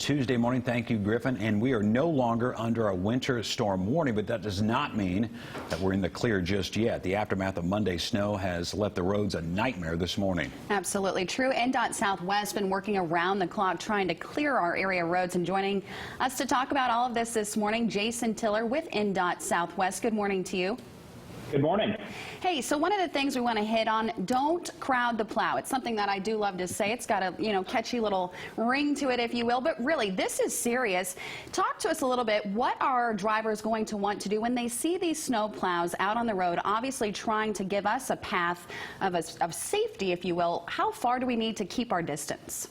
Tuesday morning. Thank you, Griffin. And we are no longer under a winter storm warning, but that does not mean that we're in the clear just yet. The aftermath of Monday's snow has left the roads a nightmare this morning. Absolutely true. INDOT Southwest been working around the clock trying to clear our area roads, and joining us to talk about all of this morning, Jason Tiller with INDOT Southwest. Good morning to you. Good morning. Hey, so one of the things we want to hit on, don't crowd the plow. It's something that I do love to say. It's got a, catchy little ring to it, if you will. But really, this is serious. Talk to us a little bit. What are drivers going to want to do when they see these snow plows out on the road, obviously trying to give us a path of safety, if you will? How far do we need to keep our distance?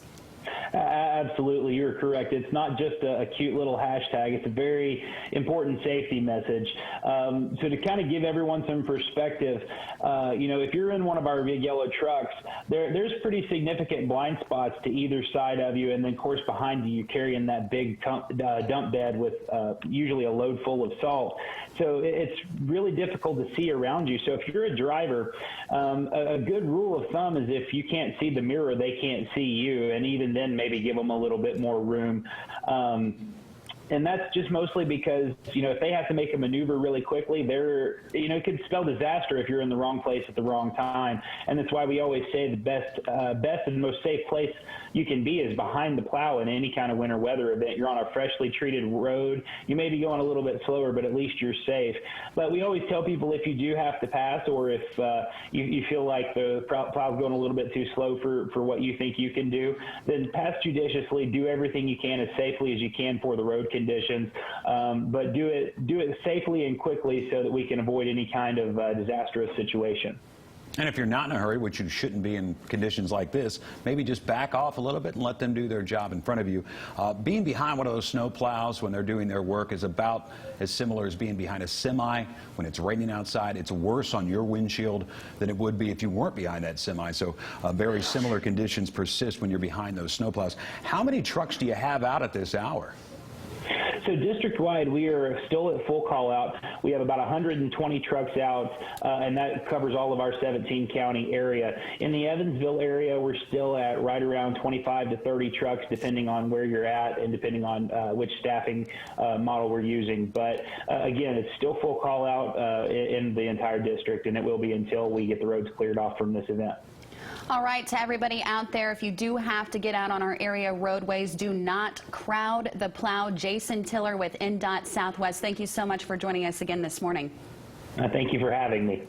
Absolutely, you're correct. It's not just a cute little hashtag. It's a very important safety message. So to kind of give everyone some perspective, if you're in one of our big yellow trucks, there's pretty significant blind spots to either side of you, and then of course behind you, you're carrying that big dump bed with usually a load full of salt. So it's really difficult to see around you. So if you're a driver, a good rule of thumb is if you can't see the mirror, they can't see you, and even then maybe give them a little bit more room. And that's just mostly because, if they have to make a maneuver really quickly, it could spell disaster if you're in the wrong place at the wrong time. And that's why we always say the best and most safe place you can be is behind the plow in any kind of winter weather event. You're on a freshly treated road. You may be going a little bit slower, but at least you're safe. But we always tell people, if you do have to pass, or if you feel like the plow's going a little bit too slow for what you think you can do, then pass judiciously. Do everything you can as safely as you can for the road conditions, but do it safely and quickly so that we can avoid any kind of disastrous situation. And if you're not in a hurry, which you shouldn't be in conditions like this, maybe just back off a little bit and let them do their job in front of you. Being behind one of those snow plows when they're doing their work is about as similar as being behind a semi when it's raining outside. It's worse on your windshield than it would be if you weren't behind that semi. So very similar conditions persist when you're behind those snow plows. How many trucks do you have out at this hour? So district-wide, we are still at full call-out. We have about 120 trucks out, and that covers all of our 17-county area. In the Evansville area, we're still at right around 25 to 30 trucks, depending on where you're at and depending on which staffing model we're using. But again, it's still full call-out in the entire district, and it will be until we get the roads cleared off from this event. All right, to everybody out there, if you do have to get out on our area roadways, do not crowd the plow. Jason Tiller with INDOT Southwest, thank you so much for joining us again this morning. Thank you for having me.